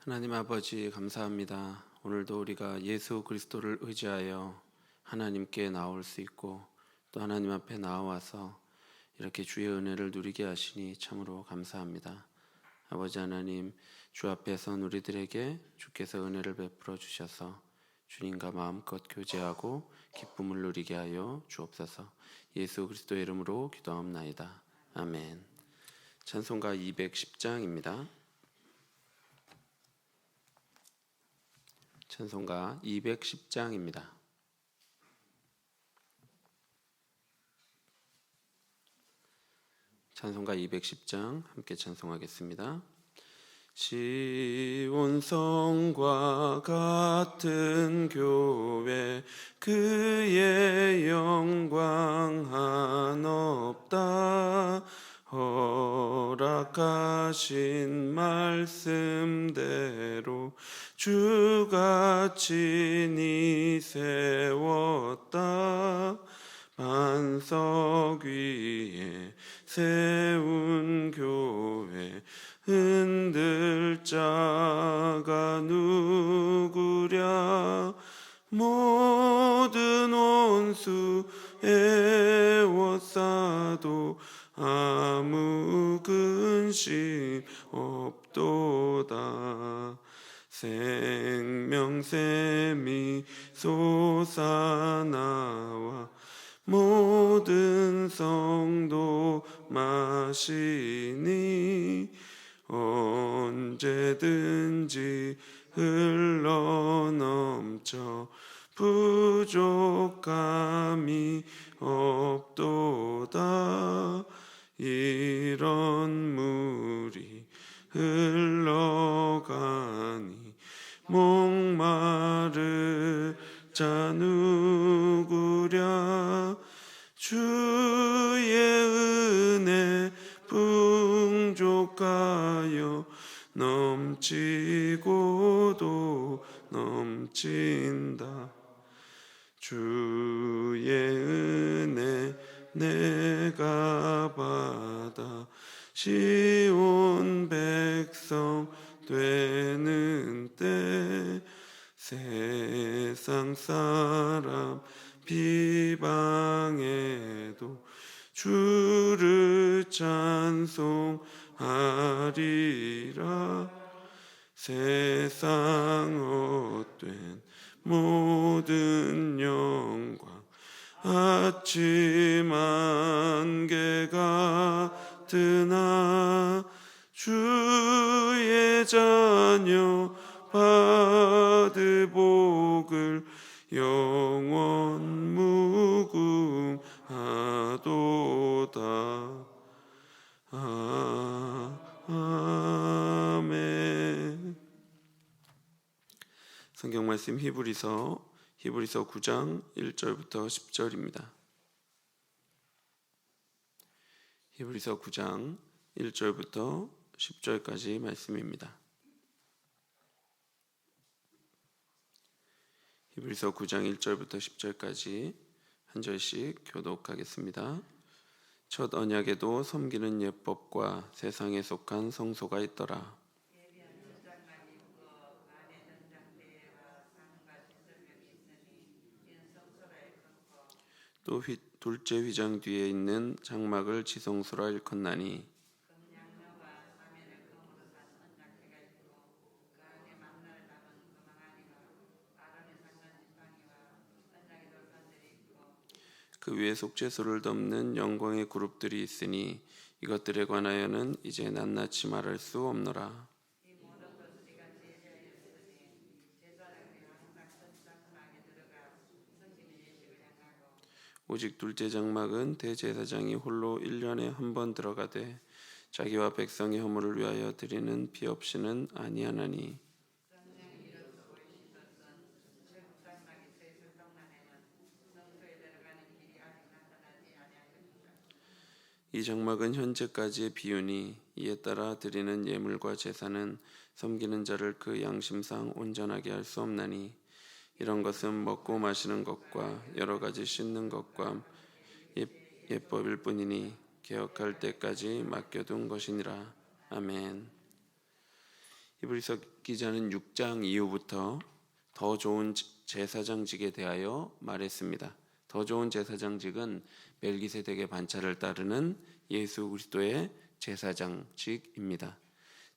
하나님 아버지 감사합니다. 오늘도 우리가 예수 그리스도를 의지하여 하나님께 나올 수 있고 또 하나님 앞에 나와서 이렇게 주의 은혜를 누리게 하시니 참으로 감사합니다. 아버지 하나님, 주 앞에 선 우리들에게 주께서 은혜를 베풀어 주셔서 주님과 마음껏 교제하고 기쁨을 누리게 하여 주옵소서. 예수 그리스도의 이름으로 기도하옵나이다. 아멘. 찬송가 210장입니다. 찬송가 210장입니다. 찬송가 210장 함께 찬송하겠습니다. 시온성과 같은 교회 그의 영광 한없다. 허락하신 말씀대로 주가 친히 세웠다. 반석 위에 세운 교회 흔들 자가 누구랴. 모든 원수 애워싸도 아무 근심 없도다. 생명샘이 솟아나와 모든 성도 마시니 언제든지 흘러넘쳐 부족함이 없도다. 이런 물이 흘러가니 목마를 자 누구랴. 주의 은혜 풍족하여 넘치고도 넘친다. 주의 은혜 내가 받아 시온 백성 되는 때 세상 사람 비방해도 주를 찬송하리라. 세상 헛된 모든 영광 아침 안개 같으나 주의 자녀 받을 복을 영원 무궁하도다. 아멘. 성경 말씀 히브리서 9장 1절부터 10절입니다. 히브리서 9장 1절부터 10절까지 말씀입니다. 히브리서 9장 1절부터 10절까지 한 절씩 교독하겠습니다. 첫 언약에도 섬기는 예법과 세상에 속한 성소가 있더라. 또 둘째 휘장 뒤에 있는 장막을 지성소라 일컫나니 그 위에 속죄소를 덮는 영광의 그룹들이 있으니 이것들에 관하여는 이제 낱낱이 말할 수 없노라. 오직 둘째 장막은 대제사장이 홀로 1년에 한 번 들어가되 자기와 백성의 허물을 위하여 드리는 피 없이는 아니하나니 이 장막은 현재까지의 비유니 이에 따라 드리는 예물과 제사는 섬기는 자를 그 양심상 온전하게 할 수 없나니 이런 것은 먹고 마시는 것과 여러 가지 씻는 것과 예법일 뿐이니 개혁할 때까지 맡겨둔 것이니라. 아멘. 히브리서 기자는 6장 이후부터 더 좋은 제사장직에 대하여 말했습니다. 더 좋은 제사장직은 멜기세덱의 반차를 따르는 예수 그리스도의 제사장직입니다.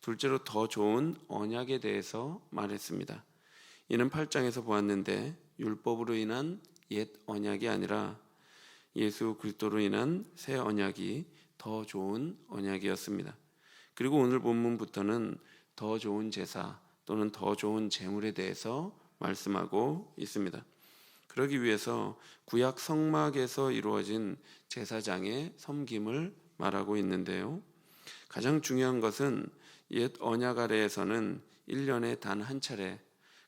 둘째로 더 좋은 언약에 대해서 말했습니다. 이는 8장에서 보았는데 율법으로 인한 옛 언약이 아니라 예수 그리스도로 인한 새 언약이 더 좋은 언약이었습니다. 그리고 오늘 본문부터는 더 좋은 제사 또는 더 좋은 제물에 대해서 말씀하고 있습니다. 그러기 위해서 구약 성막에서 이루어진 제사장의 섬김을 말하고 있는데요. 가장 중요한 것은 옛 언약 아래에서는 1년에 단 한 차례,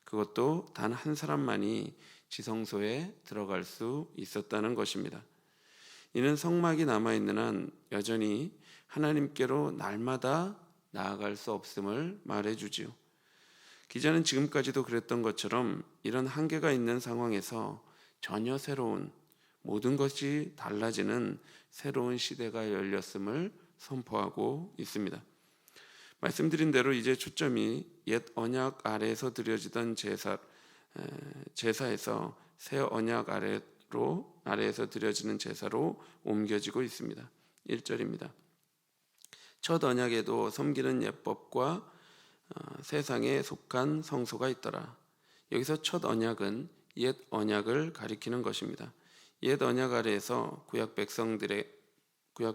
그것도 단 한 사람만이 지성소에 들어갈 수 있었다는 것입니다. 이는 성막이 남아있는 한 여전히 하나님께로 날마다 나아갈 수 없음을 말해주지요. 기자는 지금까지도 그랬던 것처럼 이런 한계가 있는 상황에서 전혀 새로운, 모든 것이 달라지는 새로운 시대가 열렸음을 선포하고 있습니다. 말씀드린 대로 이제 초점이 옛 언약 아래에서 드려지던 제사에서 새 언약 아래에서 드려지는 제사로 옮겨지고 있습니다. 1절입니다. 첫 언약에도 섬기는 예법과 세상에 속한 성소가 있더라. 여기서 첫 언약은 옛 언약을 가리키는 것입니다. 옛 언약 아래에서 구약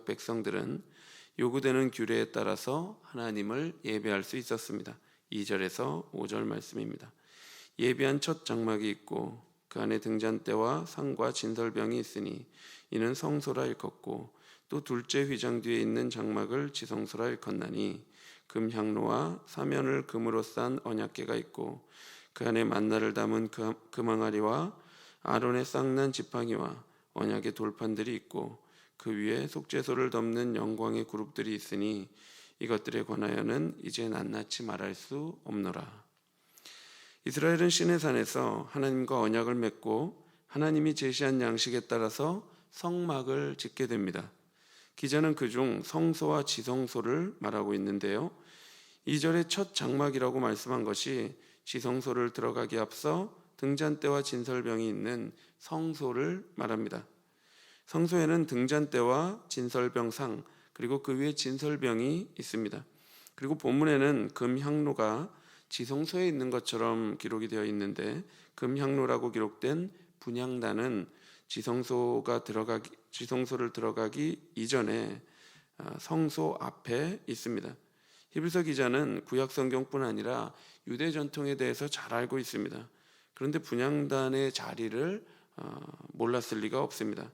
백성들은 요구되는 규례에 따라서 하나님을 예배할 수 있었습니다. 2절에서 5절 말씀입니다. 예비한 첫 장막이 있고 그 안에 등잔대와 상과 진설병이 있으니 이는 성소라 일컫고 또 둘째 휘장 뒤에 있는 장막을 지성소라 일컫나니 금향로와 사면을 금으로 싼 언약궤가 있고 그 안에 만나를 담은 금항아리와 아론의 쌍난 지팡이와 언약의 돌판들이 있고 그 위에 속죄소를 덮는 영광의 그룹들이 있으니 이것들에 관하여는 이제 낱낱이 말할 수 없노라. 이스라엘은 시내산에서 하나님과 언약을 맺고 하나님이 제시한 양식에 따라서 성막을 짓게 됩니다. 기자는 그중 성소와 지성소를 말하고 있는데요. 2절의 첫 장막이라고 말씀한 것이 지성소를 들어가기 앞서 등잔대와 진설병이 있는 성소를 말합니다. 성소에는 등잔대와 진설병상 그리고 그 위에 진설병이 있습니다. 그리고 본문에는 금향로가 지성소에 있는 것처럼 기록이 되어 있는데 금향로라고 기록된 분향단은 지성소를 들어가기 이전에 성소 앞에 있습니다. 히브리서 기자는 구약 성경뿐 아니라 유대 전통에 대해서 잘 알고 있습니다. 그런데 분향단의 자리를 몰랐을 리가 없습니다.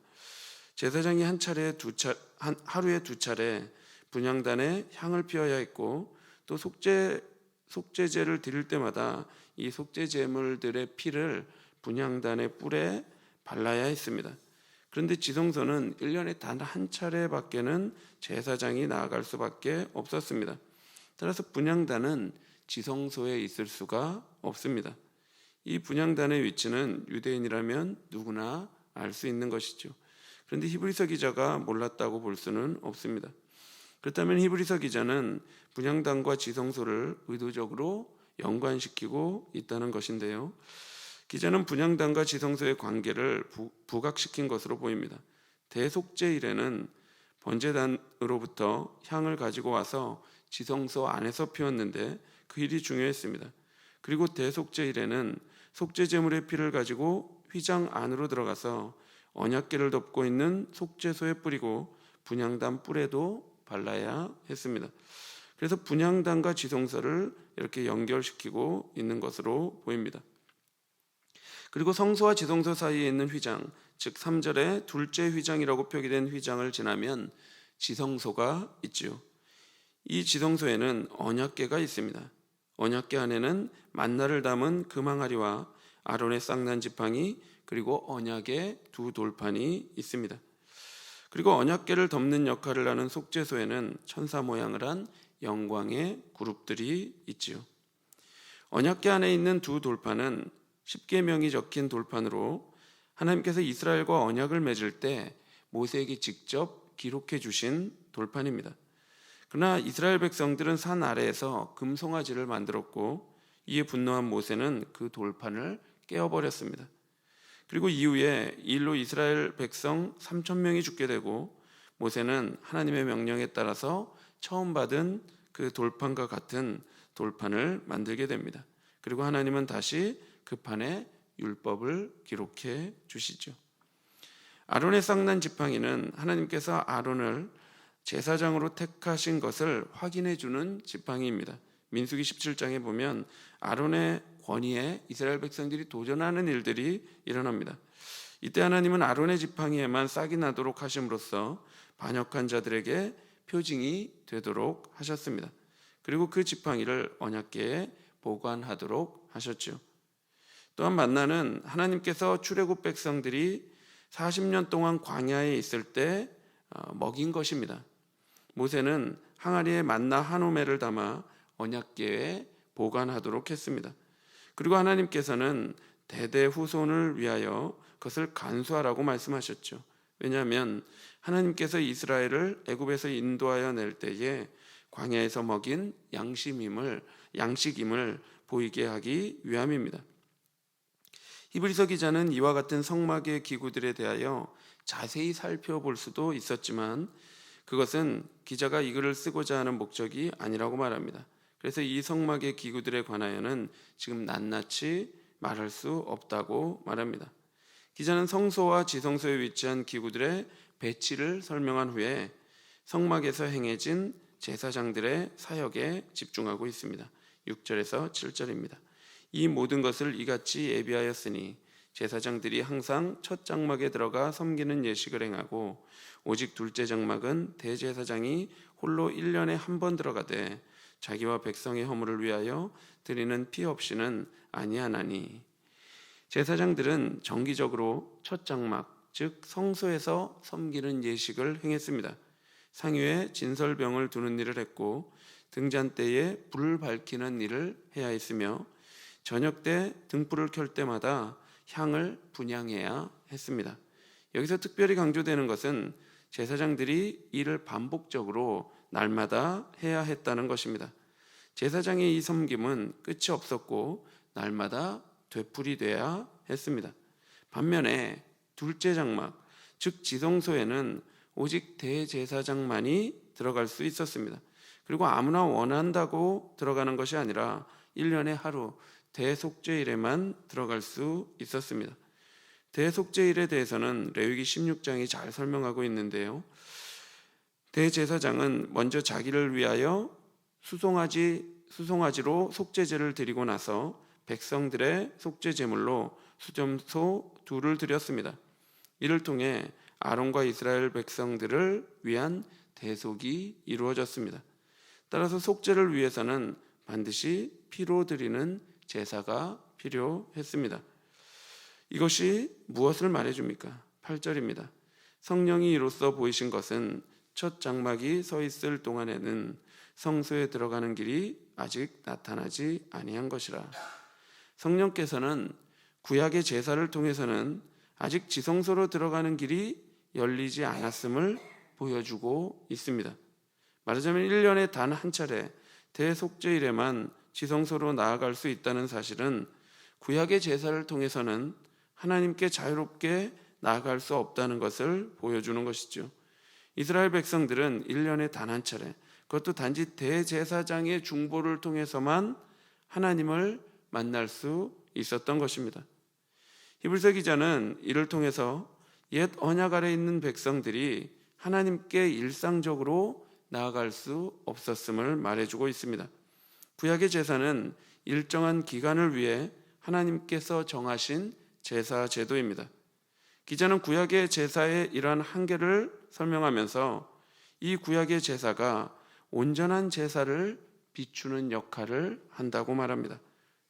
제사장이 하루에 두 차례 분향단에 향을 피워야 했고 또 속죄제를 드릴 때마다 이 속죄제물들의 피를 분향단의 뿔에 발라야 했습니다. 그런데 지성소는 1년에 단 한 차례밖에는 제사장이 나아갈 수밖에 없었습니다. 따라서 분향단은 지성소에 있을 수가 없습니다. 이 분향단의 위치는 유대인이라면 누구나 알 수 있는 것이죠. 그런데 히브리서 기자가 몰랐다고 볼 수는 없습니다. 그렇다면 히브리서 기자는 분향단과 지성소를 의도적으로 연관시키고 있다는 것인데요. 기자는 분향단과 지성소의 관계를 부각시킨 것으로 보입니다. 대속죄일에는 번제단으로부터 향을 가지고 와서 지성소 안에서 피웠는데 그 일이 중요했습니다. 그리고 대속죄일에는 속죄제물의 피를 가지고 휘장 안으로 들어가서 언약궤를 덮고 있는 속죄소에 뿌리고 분향단 뿔에도 발라야 했습니다. 그래서 분향단과 지성소를 이렇게 연결시키고 있는 것으로 보입니다. 그리고 성소와 지성소 사이에 있는 휘장, 즉 3절에 둘째 휘장이라고 표기된 휘장을 지나면 지성소가 있지요. 이 지성소에는 언약궤가 있습니다. 언약궤 안에는 만나를 담은 금항아리와 아론의 쌍난 지팡이 그리고 언약의 두 돌판이 있습니다. 그리고 언약궤를 덮는 역할을 하는 속죄소에는 천사 모양을 한 영광의 그룹들이 있지요. 언약궤 안에 있는 두 돌판은 십계명이 적힌 돌판으로 하나님께서 이스라엘과 언약을 맺을 때 모세에게 직접 기록해 주신 돌판입니다. 그러나 이스라엘 백성들은 산 아래에서 금송아지를 만들었고 이에 분노한 모세는 그 돌판을 깨어버렸습니다. 그리고 이후에 이 일로 이스라엘 백성 3천 명이 죽게 되고 모세는 하나님의 명령에 따라서 처음 받은 그 돌판과 같은 돌판을 만들게 됩니다. 그리고 하나님은 다시 그 판에 율법을 기록해 주시죠. 아론의 쌍난 지팡이는 하나님께서 아론을 제사장으로 택하신 것을 확인해 주는 지팡이입니다. 민수기 17장에 보면 아론의 권위에 이스라엘 백성들이 도전하는 일들이 일어납니다. 이때 하나님은 아론의 지팡이에만 싹이 나도록 하심으로써 반역한 자들에게 표징이 되도록 하셨습니다. 그리고 그 지팡이를 언약궤에 보관하도록 하셨죠. 또한 만나는 하나님께서 출애굽 백성들이 40년 동안 광야에 있을 때 먹인 것입니다. 모세는 항아리에 만나 한 오매를 담아 언약궤에 보관하도록 했습니다. 그리고 하나님께서는 대대 후손을 위하여 그것을 간수하라고 말씀하셨죠. 왜냐하면 하나님께서 이스라엘을 애굽에서 인도하여 낼 때에 광야에서 먹인 양식임을 보이게 하기 위함입니다. 히브리서 기자는 이와 같은 성막의 기구들에 대하여 자세히 살펴볼 수도 있었지만 그것은 기자가 이 글을 쓰고자 하는 목적이 아니라고 말합니다. 그래서 이 성막의 기구들에 관하여는 지금 낱낱이 말할 수 없다고 말합니다. 기자는 성소와 지성소에 위치한 기구들의 배치를 설명한 후에 성막에서 행해진 제사장들의 사역에 집중하고 있습니다. 6절에서 7절입니다. 이 모든 것을 이같이 예비하였으니 제사장들이 항상 첫 장막에 들어가 섬기는 예식을 행하고 오직 둘째 장막은 대제사장이 홀로 1년에 한 번 들어가되 자기와 백성의 허물을 위하여 드리는 피 없이는 아니하나니. 제사장들은 정기적으로 첫 장막 즉 성소에서 섬기는 예식을 행했습니다. 상유에 진설병을 두는 일을 했고 등잔 때에 불을 밝히는 일을 해야 했으며 저녁 때 등불을 켤 때마다 향을 분향해야 했습니다. 여기서 특별히 강조되는 것은 제사장들이 이를 반복적으로 날마다 해야 했다는 것입니다. 제사장의 이 섬김은 끝이 없었고 날마다 되풀이돼야 했습니다. 반면에 둘째 장막, 즉 지성소에는 오직 대제사장만이 들어갈 수 있었습니다. 그리고 아무나 원한다고 들어가는 것이 아니라 1년에 하루 대속죄일에만 들어갈 수 있었습니다. 대속죄일에 대해서는 레위기 16장이 잘 설명하고 있는데요. 대제사장은 먼저 자기를 위하여 수송아지로 속죄제를 드리고 나서 백성들의 속죄 제물로 수점소 2를 드렸습니다. 이를 통해 아론과 이스라엘 백성들을 위한 대속이 이루어졌습니다. 따라서 속죄를 위해서는 반드시 피로 드리는 제사가 필요했습니다. 이것이 무엇을 말해줍니까? 8절입니다. 성령이 이로써 보이신 것은 첫 장막이 서 있을 동안에는 성소에 들어가는 길이 아직 나타나지 아니한 것이라. 성령께서는 구약의 제사를 통해서는 아직 지성소로 들어가는 길이 열리지 않았음을 보여주고 있습니다. 말하자면 1년에 단 한 차례 대속죄일에만 지성소로 나아갈 수 있다는 사실은 구약의 제사를 통해서는 하나님께 자유롭게 나아갈 수 없다는 것을 보여주는 것이죠. 이스라엘 백성들은 1년에 단 한 차례, 그것도 단지 대제사장의 중보를 통해서만 하나님을 만날 수 있었던 것입니다. 히브리서 기자는 이를 통해서 옛 언약 아래 있는 백성들이 하나님께 일상적으로 나아갈 수 없었음을 말해주고 있습니다. 구약의 제사는 일정한 기간을 위해 하나님께서 정하신 제사 제도입니다. 기자는 구약의 제사의 이러한 한계를 설명하면서 이 구약의 제사가 온전한 제사를 비추는 역할을 한다고 말합니다.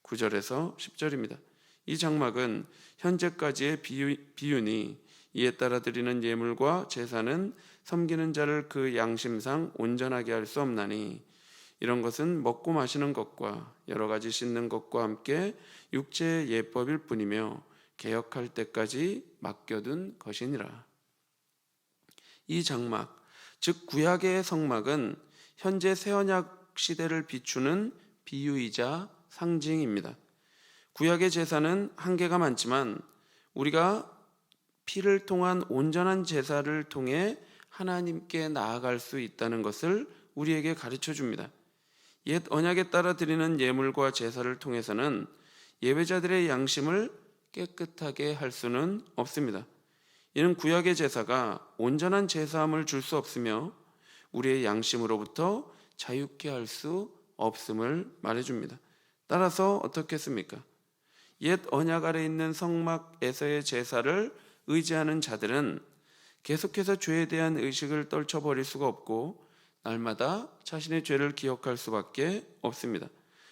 9절에서 10절입니다. 이 장막은 현재까지의 비유니 이에 따라 드리는 예물과 제사는 섬기는 자를 그 양심상 온전하게 할 수 없나니 이런 것은 먹고 마시는 것과 여러 가지 씻는 것과 함께 육체의 예법일 뿐이며 개혁할 때까지 맡겨둔 것이니라. 이 장막, 즉 구약의 성막은 현재 새언약 시대를 비추는 비유이자 상징입니다. 구약의 제사는 한계가 많지만 우리가 피를 통한 온전한 제사를 통해 하나님께 나아갈 수 있다는 것을 우리에게 가르쳐 줍니다. 옛 언약에 따라 드리는 예물과 제사를 통해서는 예배자들의 양심을 깨끗하게 할 수는 없습니다. 이는 구약의 제사가 온전한 제사함을 줄 수 없으며 우리의 양심으로부터 자유케 할 수 없음을 말해줍니다. 따라서 어떻겠습니까? 옛 언약 아래 있는 성막에서의 제사를 의지하는 자들은 계속해서 죄에 대한 의식을 떨쳐버릴 수가 없고 날마다 자신의 죄를 기억할 수밖에 없습니다.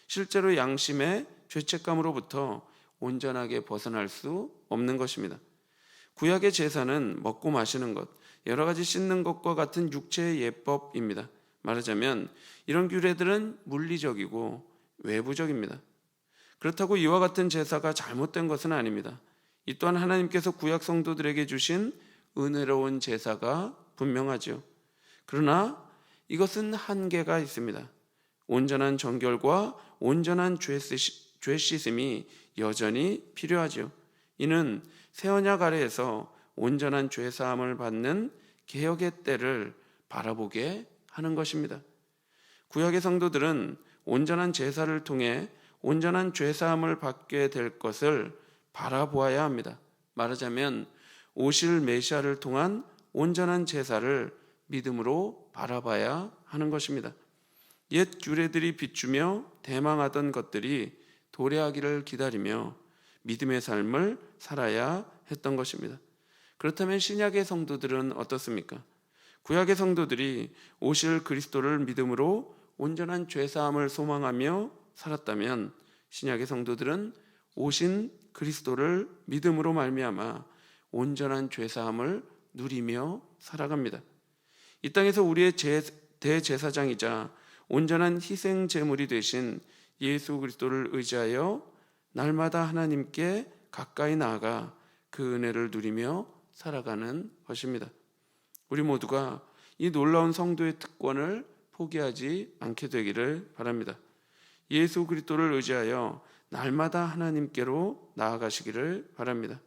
실제로 양심의 죄책감으로부터 온전하게 벗어날 수 없는 것입니다. 구약의 제사는 먹고 마시는 것, 여러 가지 씻는 것과 같은 육체의 예법입니다. 말하자면 이런 규례들은 물리적이고 외부적입니다. 그렇다고 이와 같은 제사가 잘못된 것은 아닙니다. 이 또한 하나님께서 구약 성도들에게 주신 은혜로운 제사가 분명하죠. 그러나 이것은 한계가 있습니다. 온전한 정결과 온전한 죄 씻음이 여전히 필요하죠. 이는 새 언약 아래에서 온전한 죄 사함을 받는 개혁의 때를 바라보게 하는 것입니다. 구약의 성도들은 온전한 제사를 통해 온전한 죄 사함을 받게 될 것을 바라보아야 합니다. 말하자면 오실 메시아를 통한 온전한 제사를 믿음으로 바라봐야 하는 것입니다. 옛 규례들이 비추며 대망하던 것들이 도래하기를 기다리며 믿음의 삶을 살아야 했던 것입니다. 그렇다면 신약의 성도들은 어떻습니까? 구약의 성도들이 오실 그리스도를 믿음으로 온전한 죄사함을 소망하며 살았다면 신약의 성도들은 오신 그리스도를 믿음으로 말미암아 온전한 죄사함을 누리며 살아갑니다. 이 땅에서 우리의 대제사장이자 온전한 희생 제물이 되신 예수 그리스도를 의지하여 날마다 하나님께 가까이 나아가 그 은혜를 누리며 살아가는 것입니다. 우리 모두가 이 놀라운 성도의 특권을 포기하지 않게 되기를 바랍니다. 예수 그리스도를 의지하여 날마다 하나님께로 나아가시기를 바랍니다.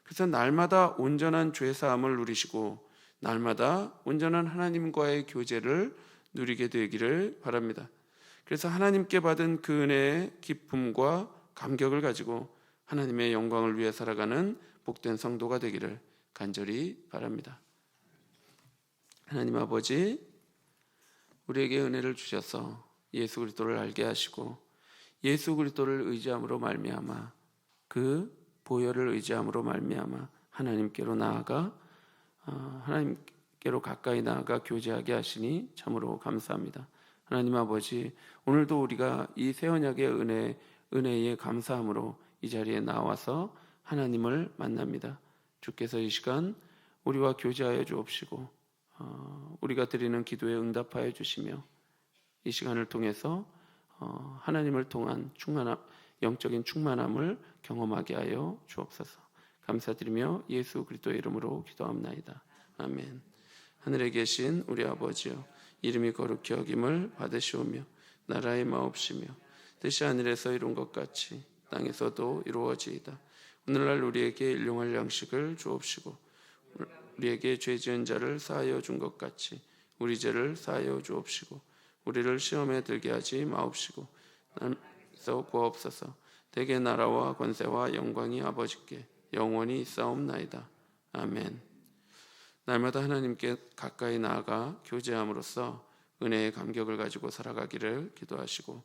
그래서 날마다 온전한 죄 사함을 누리시고 날마다 온전한 하나님과의 교제를 누리게 되기를 바랍니다. 그래서 하나님께 받은 그 은혜의 기쁨과 감격을 가지고 하나님의 영광을 위해 살아가는 복된 성도가 되기를 간절히 바랍니다. 하나님 아버지, 우리에게 은혜를 주셔서 예수 그리스도를 알게 하시고 예수 그리스도를 의지함으로 말미암아 그 보혈을 의지함으로 말미암아 하나님께로 나아가 하나님께로 가까이 나아가 교제하게 하시니 참으로 감사합니다. 하나님 아버지, 오늘도 우리가 이 새 언약의 은혜에 감사함으로 이 자리에 나와서 하나님을 만납니다. 주께서 이 시간 우리와 교제하여 주옵시고 우리가 드리는 기도에 응답하여 주시며 이 시간을 통해서 하나님을 통한 영적인 충만함을 경험하게 하여 주옵소서. 감사드리며 예수 그리스도의 이름으로 기도합나이다. 아멘. 하늘에 계신 우리 아버지여, 이름이 거룩히 여김을 받으시오며 나라의 마옵시며 뜻이 하늘에서 이룬 것 같이 땅에서도 이루어지이다. 오늘날 우리에게 일용할 양식을 주옵시고 우리에게 죄 지은 자를 사하여 준 것 같이 우리 죄를 사하여 주옵시고 우리를 시험에 들게 하지 마옵시고 나에서 구하옵소서. 대개 나라와 권세와 영광이 아버지께 영원히 있사옵나이다. 아멘. 날마다 하나님께 가까이 나아가 교제함으로써 은혜의 감격을 가지고 살아가기를 기도하시고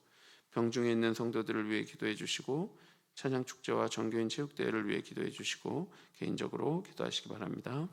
병중에 있는 성도들을 위해 기도해 주시고 찬양 축제와 정교인 체육대회를 위해 기도해 주시고 개인적으로 기도하시기 바랍니다.